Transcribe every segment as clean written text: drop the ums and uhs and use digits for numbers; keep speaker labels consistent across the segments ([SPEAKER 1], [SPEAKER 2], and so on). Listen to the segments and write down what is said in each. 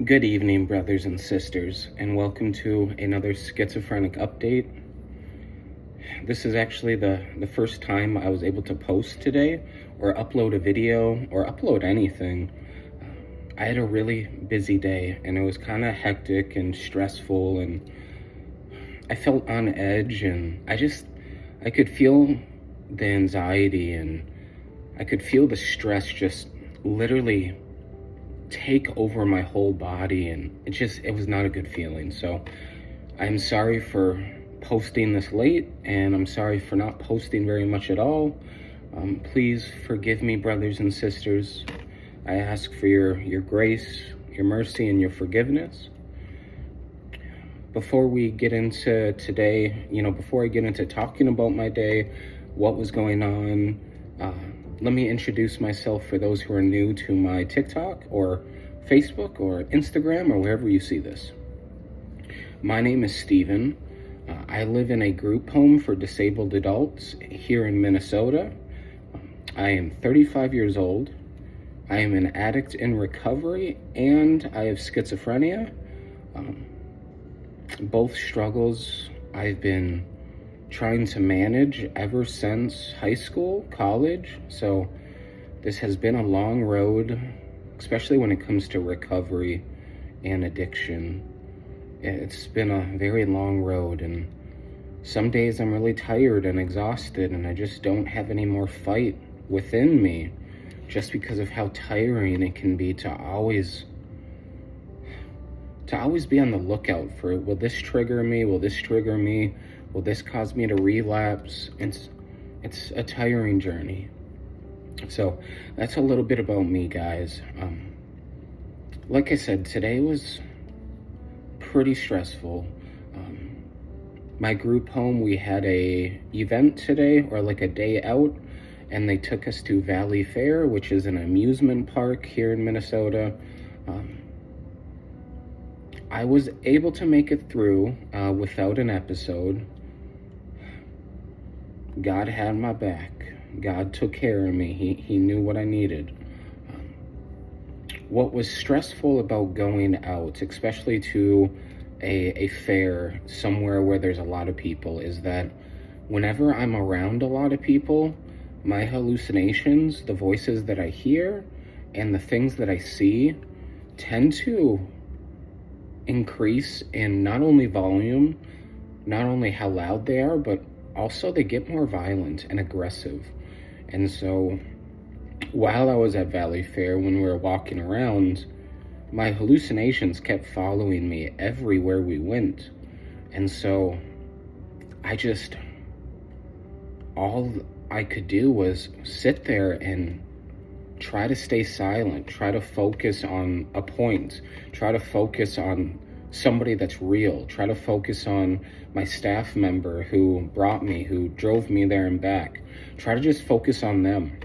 [SPEAKER 1] Good evening, brothers and sisters, and welcome to another schizophrenic update. This is actually the first time I was able to post today, or upload a video, or upload anything. I had a really busy day, and it was kind of hectic and stressful, and I felt on edge, and I could feel the anxiety, and I could feel the stress just literally take over my whole body, and it was not a good feeling. So I'm sorry for posting this late, and I'm sorry for not posting very much at all. Please forgive me, brothers and sisters. I ask for your grace, your mercy, and your forgiveness. Before we get into today, before I get into talking about my day, what was going on, let me introduce myself for those who are new to my TikTok or Facebook or Instagram or wherever you see this. My name is Steven. I live in a group home for disabled adults here in Minnesota. I am 35 years old. I am an addict in recovery, and I have schizophrenia. Both struggles I've been trying to manage ever since high school, college. So this has been a long road, especially when it comes to recovery and addiction. It's been a very long road, and some days I'm really tired and exhausted, and I just don't have any more fight within me, just because of how tiring it can be to always be on the lookout for, will this trigger me? Will this trigger me? Will this cause me to relapse? It's a tiring journey. So that's a little bit about me, guys. Like I said, today was pretty stressful. My group home, we had a event today, or like a day out, and they took us to Valleyfair, which is an amusement park here in Minnesota. I was able to make it through without an episode. God had my back. God took care of me. He knew what I needed. What was stressful about going out, especially to a fair somewhere where there's a lot of people, is that whenever I'm around a lot of people, my hallucinations, the voices that I hear, and the things that I see tend to increase in not only volume, not only how loud they are, but also they get more violent and aggressive. And so while I was at Valleyfair, when we were walking around, my hallucinations kept following me everywhere we went. And so all I could do was sit there and try to stay silent, try to focus on a point, try to focus on somebody that's real, try to focus on my staff member who brought me, who drove me there and back. Try to just focus on them.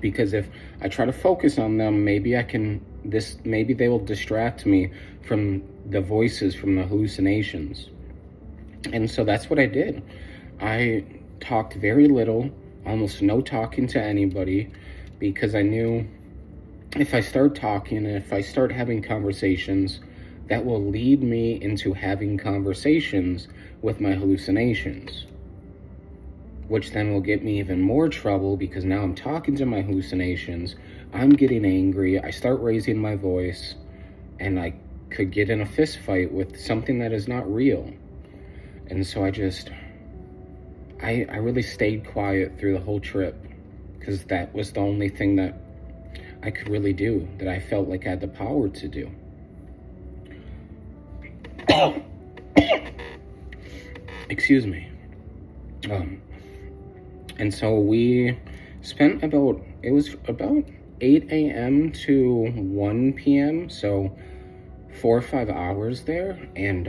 [SPEAKER 1] Because if I try to focus on them, maybe they will distract me from the voices, from the hallucinations. And so that's what I did. I talked very little, almost no talking to anybody, because I knew if I start talking and if I start having conversations, that will lead me into having conversations with my hallucinations, which then will get me even more trouble, because now I'm talking to my hallucinations, I'm getting angry, I start raising my voice, and I could get in a fist fight with something that is not real. And so I really stayed quiet through the whole trip, because that was the only thing that I could really do, that I felt like I had the power to do. Excuse me. And so we spent about 8 a.m. to 1 p.m., so 4 or 5 hours there, and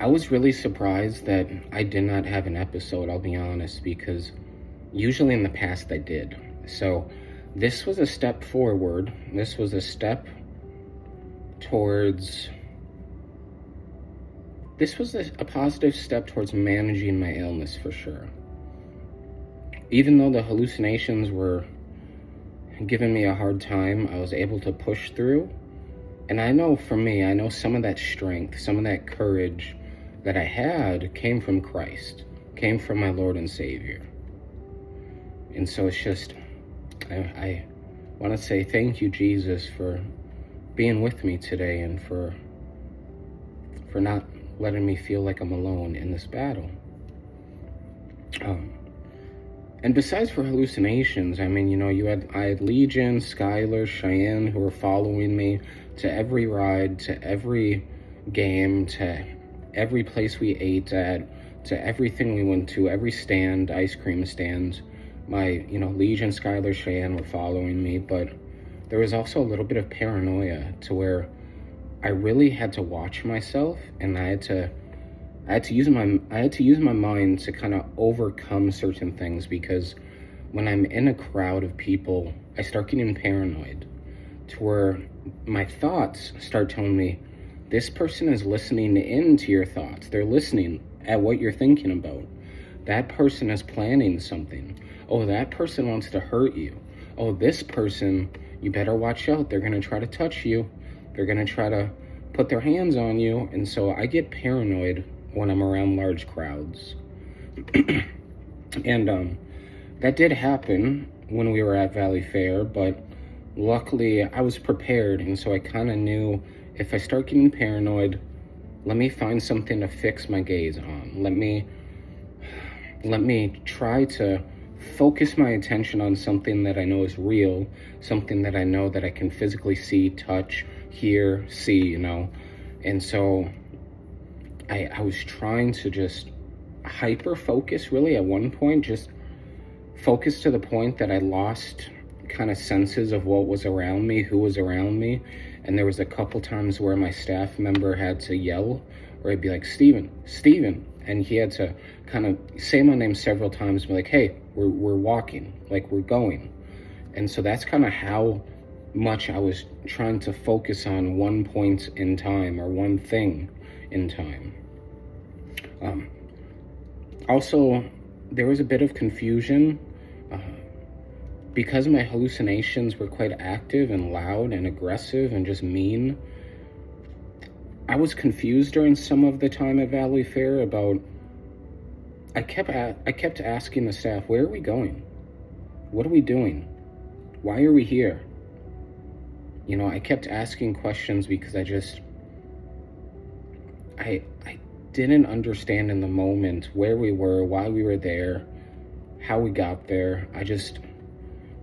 [SPEAKER 1] I was really surprised that I did not have an episode, I'll be honest, because usually in the past I did. So this was a step forward. This was a step towards... This was a positive step towards managing my illness, for sure. Even though the hallucinations were giving me a hard time, I was able to push through. And I know for me, I know some of that strength, some of that courage that I had came from Christ, came from my Lord and Savior. And so it's just, I want to say thank you, Jesus, for being with me today and for not letting me feel like I'm alone in this battle. And besides for hallucinations, I mean, I had Legion, Skylar, Cheyenne, who were following me to every ride, to every game, to every place we ate at, to everything we went to, every stand, ice cream stands. My, Legion, Skylar, Cheyenne were following me, but there was also a little bit of paranoia to where I really had to watch myself, and I had to use my mind to kind of overcome certain things, because when I'm in a crowd of people, I start getting paranoid to where my thoughts start telling me, this person is listening into your thoughts. They're listening at what you're thinking about. That person is planning something. Oh, that person wants to hurt you. Oh, this person, you better watch out. They're going to try to touch you. They're going to try to put their hands on you. And so I get paranoid when I'm around large crowds. And that did happen when we were at Valleyfair, but luckily I was prepared, and so I kind of knew, if I start getting paranoid, let me find something to fix my gaze on. Let me try to focus my attention on something that I know is real, something that I know that I can physically see, touch, hear, see, And so I was trying to just hyper focus, really, at one point, just focus to the point that I lost kind of senses of what was around me, who was around me. And there was a couple times where my staff member had to yell, or I'd be like, Steven, and he had to kind of say my name several times and be like, hey, we're walking, like we're going. And so that's kind of how much I was trying to focus on one point in time, or one thing in time. Also, there was a bit of confusion because my hallucinations were quite active and loud and aggressive and just mean. I was confused during some of the time at Valleyfair about, I kept asking the staff, where are we going? What are we doing? Why are we here? I kept asking questions because I didn't understand in the moment where we were, why we were there, how we got there.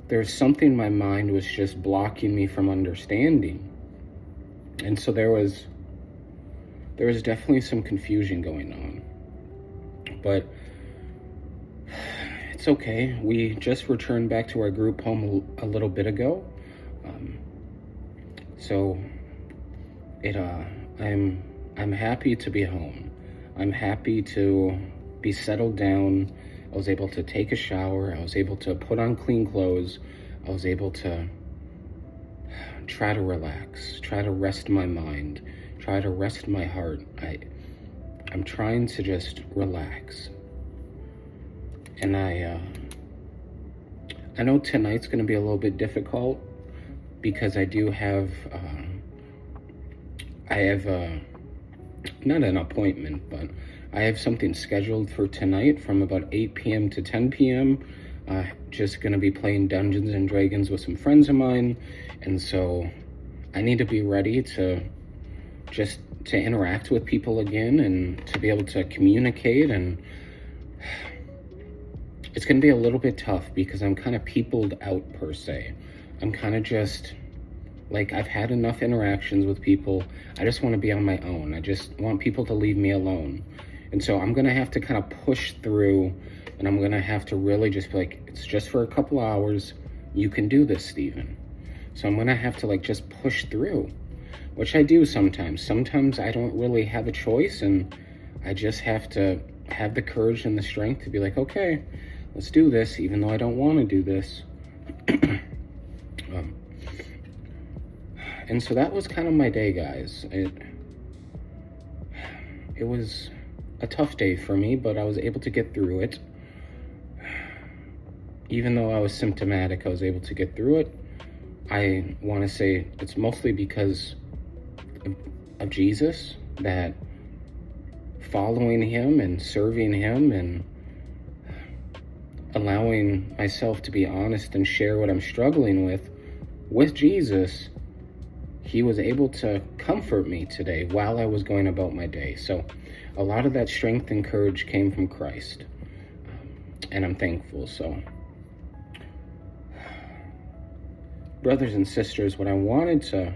[SPEAKER 1] There's something my mind was just blocking me from understanding. And so there was definitely some confusion going on. But it's okay. We just returned back to our group home a little bit ago. So I'm happy to be home. I'm happy to be settled down. I was able to take a shower. I was able to put on clean clothes. I was able to try to relax, try to rest my mind, try to rest my heart. I'm trying to just relax. And I know tonight's going to be a little bit difficult because I do have, not an appointment, but I have something scheduled for tonight from about 8 p.m. to 10 p.m. Just going to be playing Dungeons and Dragons with some friends of mine. And so I need to be ready to interact with people again and to be able to communicate. And it's going to be a little bit tough because I'm kind of peopled out, per se. I'm kind of just, like, I've had enough interactions with people. I just want to be on my own. I just want people to leave me alone. And so I'm going to have to kind of push through, and I'm going to have to really just be like, it's just for a couple hours. You can do this, Steven. So I'm going to have to, just push through, which I do sometimes. Sometimes I don't really have a choice, and I just have to have the courage and the strength to be like, okay, let's do this, even though I don't want to do this. And so that was kind of my day, guys. It was a tough day for me, but I was able to get through it. Even though I was symptomatic, I was able to get through it. I want to say it's mostly because of Jesus, that following him and serving him and allowing myself to be honest and share what I'm struggling with Jesus, he was able to comfort me today while I was going about my day. So a lot of that strength and courage came from Christ, and I'm thankful. So brothers and sisters, what I wanted to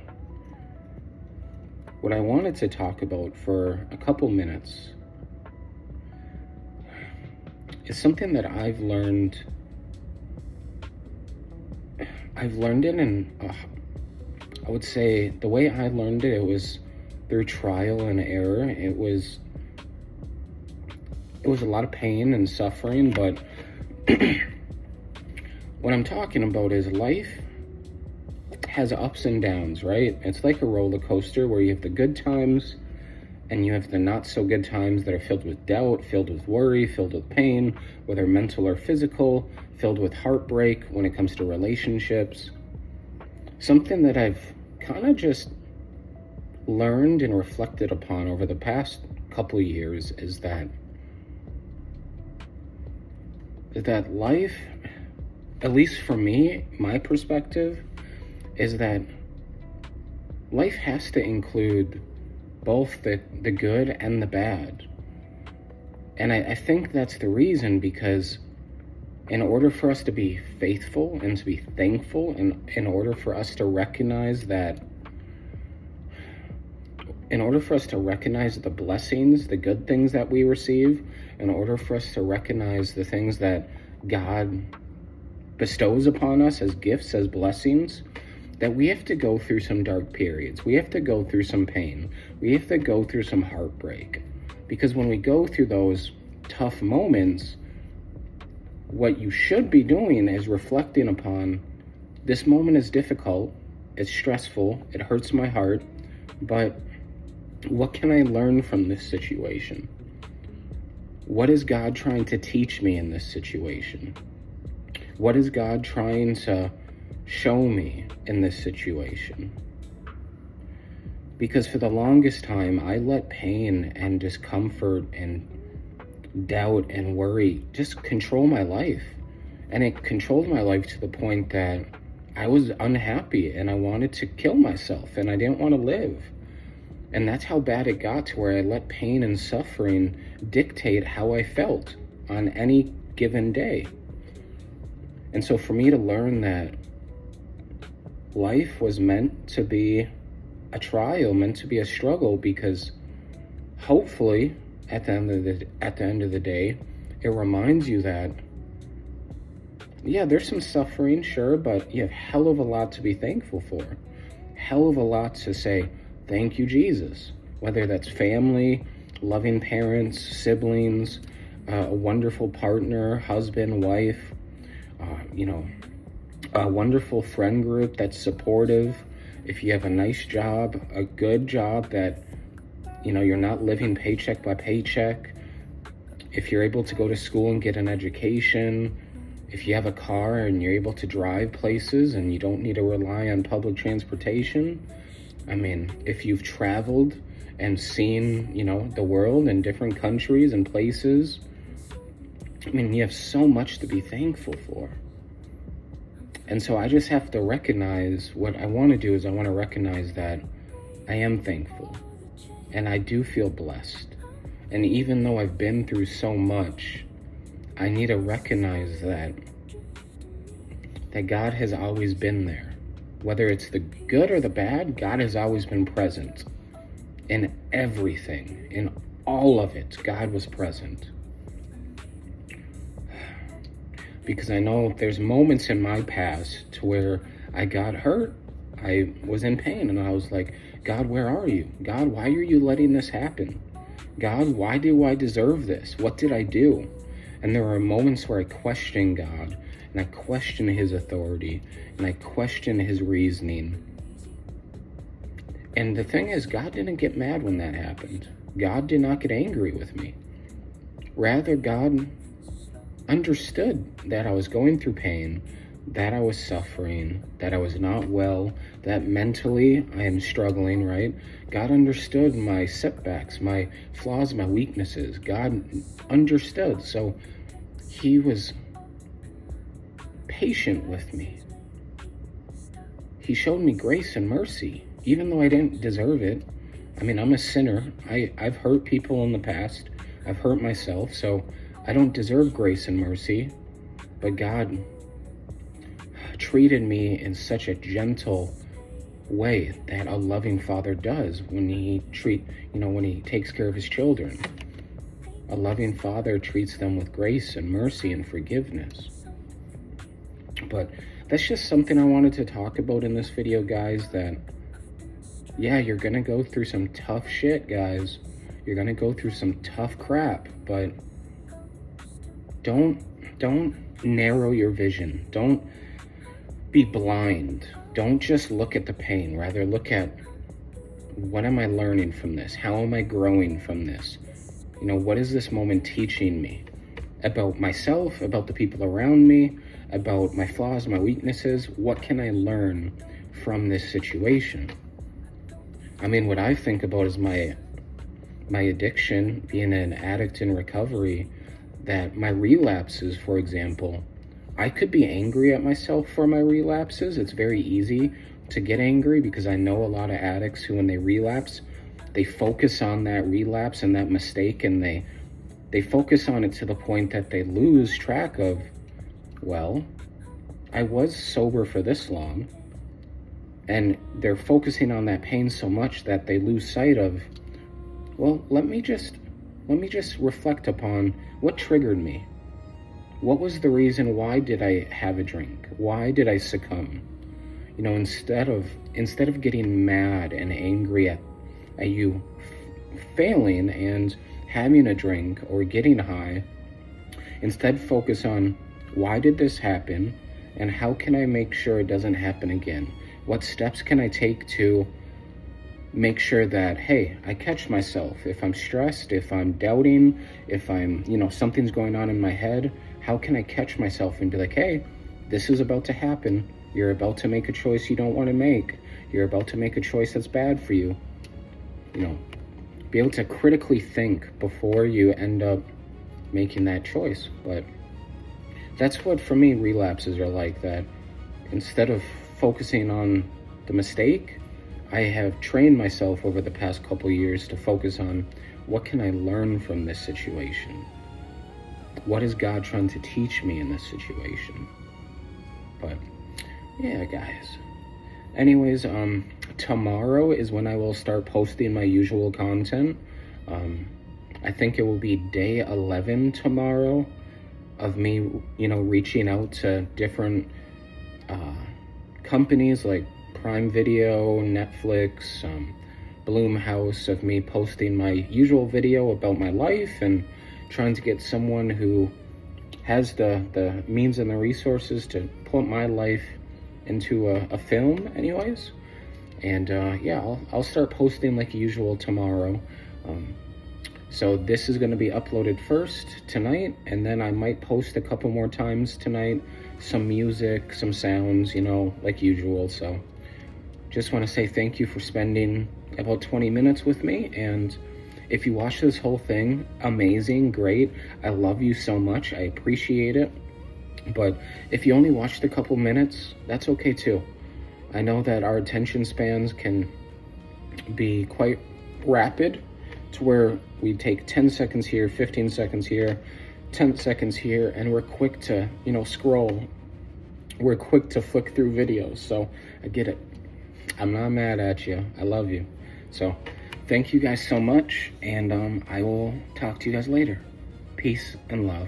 [SPEAKER 1] talk about for a couple minutes is something that I've learned it, and I would say the way I learned it was through trial and error. It was a lot of pain and suffering, but what I'm talking about is life has ups and downs, right? It's like a roller coaster where you have the good times and you have the not so good times that are filled with doubt, filled with worry, filled with pain, whether mental or physical, filled with heartbreak when it comes to relationships. Something that I've kind of just learned and reflected upon over the past couple of years is that life, at least for me, my perspective, is that life has to include both the good and the bad. And I think that's the reason, because in order for us to be faithful and to be thankful, and in order for us to recognize the blessings, the good things that we receive, in order for us to recognize the things that God bestows upon us as gifts, as blessings, that we have to go through some dark periods. We have to go through some pain. We have to go through some heartbreak. Because when we go through those tough moments, what you should be doing is reflecting upon, this moment is difficult, it's stressful, it hurts my heart, but what can I learn from this situation? What is God trying to teach me in this situation? What is God trying to show me in this situation? Because for the longest time, I let pain and discomfort and doubt and worry just control my life. And it controlled my life to the point that I was unhappy and I wanted to kill myself and I didn't want to live. And that's how bad it got, to where I let pain and suffering dictate how I felt on any given day. And so for me to learn that life was meant to be a trial, meant to be a struggle, because hopefully at the end of the day, it reminds you that, yeah, there's some suffering, sure, but you have hell of a lot to be thankful for. Hell of a lot to say, thank you, Jesus. Whether that's family, loving parents, siblings, a wonderful partner, husband, wife, a wonderful friend group that's supportive. If you have a nice job, a good job that, you're not living paycheck by paycheck. If you're able to go to school and get an education. If you have a car and you're able to drive places and you don't need to rely on public transportation. I mean, if you've traveled and seen, the world in different countries and places. I mean, you have so much to be thankful for. And so I just have to recognize, what I want to do is I want to recognize that I am thankful and I do feel blessed. And even though I've been through so much, I need to recognize that God has always been there. Whether it's the good or the bad, God has always been present in everything. In all of it, God was present. Because I know there's moments in my past to where I got hurt, I was in pain, and I was like, God, where are you? God, why are you letting this happen? God, why do I deserve this? What did I do? And there are moments where I question God, and I question his authority, and I question his reasoning. And the thing is, God didn't get mad when that happened. God did not get angry with me. Rather, God understood that I was going through pain, that I was suffering, that I was not well, that mentally I am struggling, right? God understood my setbacks, my flaws, my weaknesses. God understood. So he was patient with me. He showed me grace and mercy, even though I didn't deserve it. I mean, I'm a sinner. I've hurt people in the past. I've hurt myself, so I don't deserve grace and mercy. But God treated me in such a gentle way that a loving father does when he when he takes care of his children. A loving father treats them with grace and mercy and forgiveness. But that's just something I wanted to talk about in this video, guys, that yeah, you're gonna go through some tough shit, guys. You're gonna go through some tough crap, but don't narrow your vision. Don't be blind. Don't just look at the pain. Rather, look at, what am I learning from this? How am I growing from this? What is this moment teaching me about myself, about the people around me, about my flaws, my weaknesses? What can I learn from this situation? I mean, what I think about is my addiction, being an addict in recovery, that my relapses, for example, I could be angry at myself for my relapses. It's very easy to get angry because I know a lot of addicts who, when they relapse, they focus on that relapse and that mistake, and they focus on it to the point that they lose track of, well, I was sober for this long, and they're focusing on that pain so much that they lose sight of, well, let me just reflect upon what triggered me. What was the reason? Why did I have a drink? Why did I succumb? Instead of getting mad and angry at you failing and having a drink or getting high, instead focus on, why did this happen and how can I make sure it doesn't happen again? What steps can I take to make sure that, hey, I catch myself? If I'm stressed, if I'm doubting, if I'm, something's going on in my head, how can I catch myself and be like, hey, this is about to happen. You're about to make a choice you don't want to make. You're about to make a choice that's bad for you. Be able to critically think before you end up making that choice. But that's what, for me, relapses are like. That instead of focusing on the mistake, I have trained myself over the past couple years to focus on, what can I learn from this situation? What is God trying to teach me in this situation? But yeah, guys. Anyways, tomorrow is when I will start posting my usual content. I think it will be day 11 tomorrow of me, reaching out to different companies like Prime Video, Netflix, Bloomhouse, of me posting my usual video about my life and trying to get someone who has the means and the resources to put my life into a film anyways. And yeah, I'll start posting like usual tomorrow. So this is going to be uploaded first tonight, and then I might post a couple more times tonight, some music, some sounds, like usual. So just want to say thank you for spending about 20 minutes with me. And if you watch this whole thing, amazing, great. I love you so much. I appreciate it. But if you only watched a couple minutes, that's okay too. I know that our attention spans can be quite rapid, to where we take 10 seconds here, 15 seconds here, 10 seconds here, and we're quick to, scroll. We're quick to flick through videos. So I get it. I'm not mad at you. I love you. So thank you guys so much, and I will talk to you guys later. Peace and love.